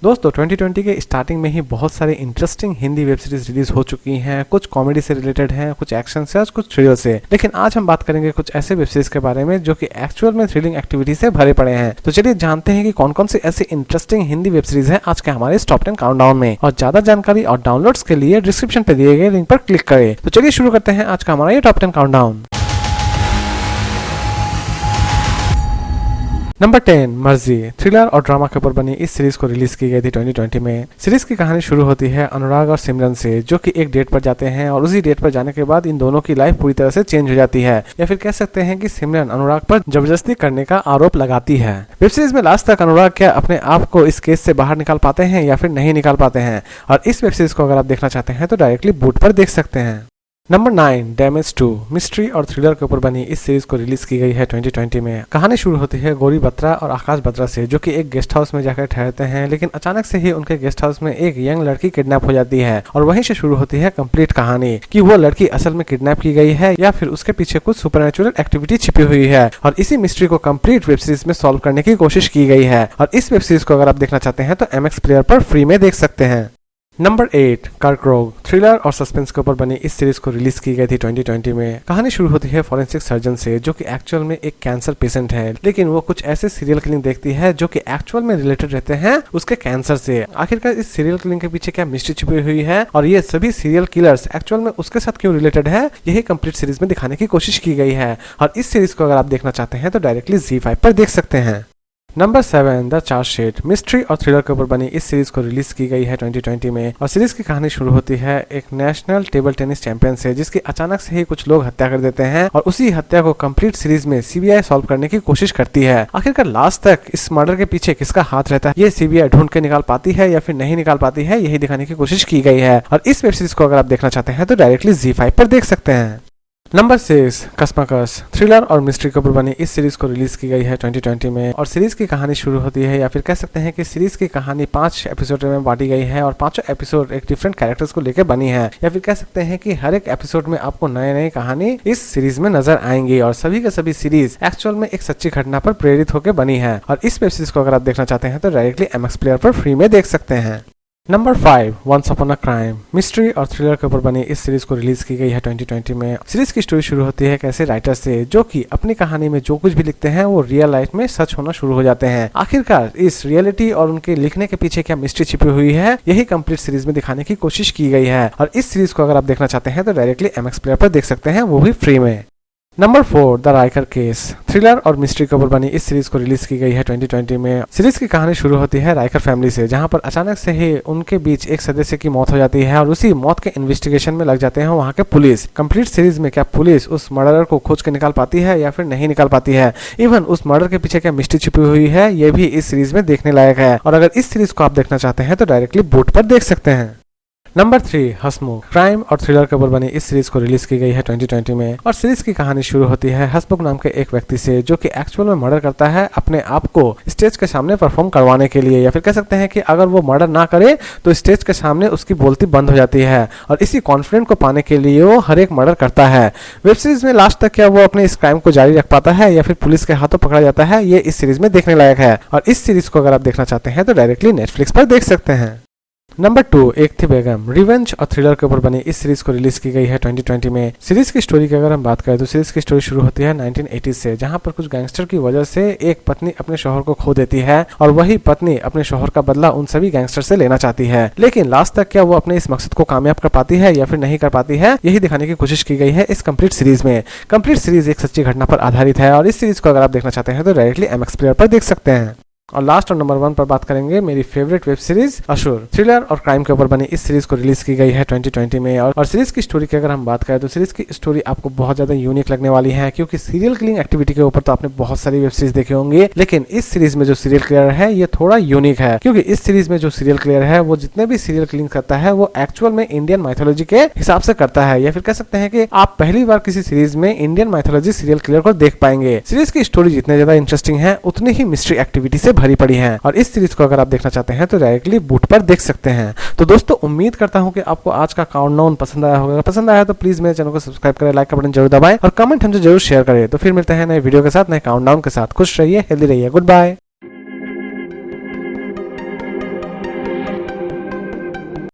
दोस्तों 2020 के स्टार्टिंग में ही बहुत सारे interesting Hindi web series release हो चुकी हैं। कुछ कॉमेडी से रिलेटेड हैं, कुछ एक्शन से और कुछ थ्रिलर से। लेकिन आज हम बात करेंगे कुछ ऐसे वेब सीरीज के बारे में जो कि एक्चुअल में थ्रिलिंग एक्टिविटी से भरे पड़े हैं। तो चलिए जानते हैं कि कौन कौन से ऐसे इंटरेस्टिंग हिंदी वेब सीरीज है आज के हमारे टॉप 10 काउंटडाउन में। और ज्यादा जानकारी और डाउनलोड्स के लिए डिस्क्रिप्शन पे दिए गए लिंक पर क्लिक करें। तो चलिए शुरू करते हैं आज का हमारा ये टॉप 10 काउंटडाउन। नंबर 10 मर्जी थ्रिलर और ड्रामा के ऊपर बनी इस सीरीज को रिलीज की गई थी 2020 में। सीरीज की कहानी शुरू होती है अनुराग और सिमरन से, जो कि एक डेट पर जाते हैं और उसी डेट पर जाने के बाद इन दोनों की लाइफ पूरी तरह से चेंज हो जाती है, या फिर कह सकते हैं कि सिमरन अनुराग पर जबरदस्ती करने का आरोप लगाती है। वेब सीरीज में लास्ट तक अनुराग क्या अपने आप को इस केस से बाहर निकाल पाते हैं या फिर नहीं निकाल पाते हैं, और इस वेब सीरीज को अगर आप देखना चाहते हैं तो डायरेक्टली बूट पर देख सकते हैं। नंबर 9 डैमेज 2 मिस्ट्री और थ्रिलर के ऊपर बनी इस सीरीज को रिलीज की गई है 2020 में। कहानी शुरू होती है गौरी बत्रा और आकाश बत्रा से, जो कि एक गेस्ट हाउस में जाकर ठहरते हैं, लेकिन अचानक से ही उनके गेस्ट हाउस में एक यंग लड़की किडनैप हो जाती है। और वहीं से शुरू होती है कंप्लीट कहानी कि वो लड़की असल में किडनैप की गई है या फिर उसके पीछे कुछ सुपरनैचुरल एक्टिविटी छिपी हुई है। और इसी मिस्ट्री को कंप्लीट वेब सीरीज में सॉल्व करने की कोशिश की गई है। और इस वेब सीरीज को अगर आप देखना चाहते हैं तो MX प्लेयर पर फ्री में देख सकते हैं। नंबर 8 कर्करोग थ्रिलर और सस्पेंस के ऊपर बनी इस सीरीज को रिलीज की गई थी 2020 में। कहानी शुरू होती है फॉरेंसिक सर्जन से, जो कि एक्चुअल में एक कैंसर पेशेंट है, लेकिन वो कुछ ऐसे सीरियल किलिंग देखती है जो कि एक्चुअल में रिलेटेड रहते हैं उसके कैंसर से। आखिरकार इस सीरियल किलिंग के पीछे क्या मिस्ट्री छिपी हुई है और ये सभी सीरियल किलर्स एक्चुअल में उसके साथ क्यों रिलेटेड है, यही कंप्लीट सीरीज में दिखाने की कोशिश की गई है। और इस सीरीज को अगर आप देखना चाहते हैं तो डायरेक्टली ZEE5 पर देख सकते हैं। नंबर 7 द चार्जशीट मिस्ट्री और थ्रिलर के ऊपर बनी इस सीरीज को रिलीज की गई है 2020 में। और सीरीज की कहानी शुरू होती है एक नेशनल टेबल टेनिस चैंपियन से, जिसकी अचानक से ही कुछ लोग हत्या कर देते हैं, और उसी हत्या को कंप्लीट सीरीज में CBI सॉल्व करने की कोशिश करती है। आखिरकार लास्ट तक इस मर्डर के पीछे किसका हाथ रहता है, ये CBI ढूंढ के निकाल पाती है या फिर नहीं निकाल पाती है, यही दिखाने की कोशिश की गई है। और इस वेब सीरीज को अगर आप देखना चाहते हैं तो डायरेक्टली ZEE5 पर देख सकते हैं। नंबर 6 कसमकस थ्रिलर और मिस्ट्री के ऊपर बनी इस सीरीज को रिलीज की गई है 2020 में। और सीरीज की कहानी शुरू होती है, या फिर कह सकते हैं कि सीरीज की कहानी 5 एपिसोड में बांटी गई है, और 5 एपिसोड एक डिफरेंट कैरेक्टर्स को लेकर बनी है, या फिर कह सकते हैं कि हर एक एपिसोड में आपको नए नए कहानी इस सीरीज में नजर आएंगी। और सभी के सभी सीरीज एक्चुअल में एक सच्ची घटना पर प्रेरित होकर बनी है। और इस वेब सीरीज को अगर आप देखना चाहते हैं तो डायरेक्टली MX प्लेयर पर फ्री में देख सकते हैं। Number 5 once upon a crime mystery और थ्रिलर के ऊपर बनी इस सीरीज को रिलीज की गई है 2020 में। सीरीज की स्टोरी शुरू होती है एक ऐसे राइटर से, जो कि अपनी कहानी में जो कुछ भी लिखते हैं वो रियल लाइफ में सच होना शुरू हो जाते हैं। आखिरकार इस रियलिटी और उनके लिखने के पीछे क्या मिस्ट्री छिपी हुई है, यही कंप्लीट सीरीज में दिखाने की कोशिश की गई है। और इस सीरीज को अगर आप देखना चाहते हैं तो डायरेक्टली MX प्लेयर पर देख सकते हैं, वो भी फ्री में। Number 4 the Raikar case thriller और मिस्ट्री के ऊपर बनी इस सीरीज को रिलीज की गई है 2020 में। सीरीज की कहानी शुरू होती है राइकर फैमिली से, जहां पर अचानक से ही उनके बीच एक सदस्य की मौत हो जाती है, और उसी मौत के इन्वेस्टिगेशन में लग जाते हैं वहां के पुलिस। कंप्लीट सीरीज में क्या पुलिस उस मर्डरर को खोज के निकाल पाती है या फिर नहीं निकाल पाती है, इवन उस मर्डर के पीछे क्या मिस्ट्री छिपी हुई है, ये भी इस सीरीज में देखने लायक है। और अगर इस सीरीज को आप देखना चाहते हैं तो डायरेक्टली बूट पर देख सकते हैं। नंबर 3 हसमुख क्राइम और थ्रिलर के ऊपर बनी इस सीरीज को रिलीज की गई है 2020 में। और सीरीज की कहानी शुरू होती है हसमुख नाम के एक व्यक्ति से, जो कि एक्चुअल में मर्डर करता है अपने आप को स्टेज के सामने परफॉर्म करवाने के लिए, या फिर कह सकते हैं कि अगर वो मर्डर ना करे तो स्टेज के सामने उसकी बोलती बंद हो जाती है, और इसी कॉन्फिडेंस को पाने के लिए वो हर एक मर्डर करता है। वेब सीरीज में लास्ट तक क्या वो अपने इस क्राइम को जारी रख पाता है या फिर पुलिस के हाथों पकड़ा जाता है, ये इस सीरीज में देखने लायक है। और इस सीरीज को अगर आप देखना चाहते हैं तो डायरेक्टली नेटफ्लिक्स पर देख सकते हैं। नंबर 2 एक थी बेगम रिवेंज और थ्रिलर के ऊपर बनी इस सीरीज को रिलीज की गई है 2020 में। सीरीज की स्टोरी की अगर हम बात करें तो सीरीज की स्टोरी शुरू होती है 1980 से, जहां पर कुछ गैंगस्टर की वजह से एक पत्नी अपने शौहर को खो देती है, और वही पत्नी अपने शौहर का बदला उन सभी गैंगस्टर से लेना चाहती है। लेकिन लास्ट तक क्या वो अपने इस मकसद को कामयाब कर पाती है या फिर नहीं कर पाती है, यही दिखाने की कोशिश की गई है इस कंप्लीट सीरीज में। कंप्लीट सीरीज एक सच्ची घटना पर आधारित है, और इस सीरीज को अगर आप देखना चाहते हैं तो डायरेक्टली MX प्लेयर पर देख सकते हैं। और लास्ट और नंबर 1 पर बात करेंगे मेरी फेवरेट वेब सीरीज असुर थ्रिलर और क्राइम के ऊपर बनी इस सीरीज को रिलीज की गई है 2020 में। और सीरीज की स्टोरी की अगर हम बात करें तो सीरीज की स्टोरी आपको बहुत ज्यादा यूनिक लगने वाली है, क्योंकि सीरियल किलिंग एक्टिविटी के ऊपर तो आपने बहुत सारी वेब सीरीज देखे होंगे, लेकिन इस सीरीज में जो सीरियल किलर है ये थोड़ा यूनिक है, क्योंकि इस सीरीज में जो सीरियल किलर है वो जितने भी सीरियल किलिंग करता है वो एक्चुअल में इंडियन माइथोलॉजी के हिसाब से करता है, या फिर कह सकते हैं कि आप पहली बार किसी सीरीज में इंडियन माइथोलॉजी सीरियल किलर को देख पाएंगे। सीरीज की स्टोरी जितने ज्यादा इंटरेस्टिंग है उतनी ही मिस्ट्री एक्टिविटी से भरी पड़ी है, और इस सीरीज को अगर आप देखना चाहते हैं तो डायरेक्टली बूट पर देख सकते हैं। तो दोस्तों उम्मीद करता हूं कि आपको आज का काउंटडाउन पसंद आया होगा। पसंद आया तो प्लीज मेरे चैनल को सब्सक्राइब करें, लाइक का बटन जरूर दबाएं और कमेंट हमसे जरूर शेयर करें। तो फिर मिलते हैं नए वीडियो के साथ, नए काउंटडाउन के साथ। खुश रहिए, हेल्दी रहिए, गुड बाय।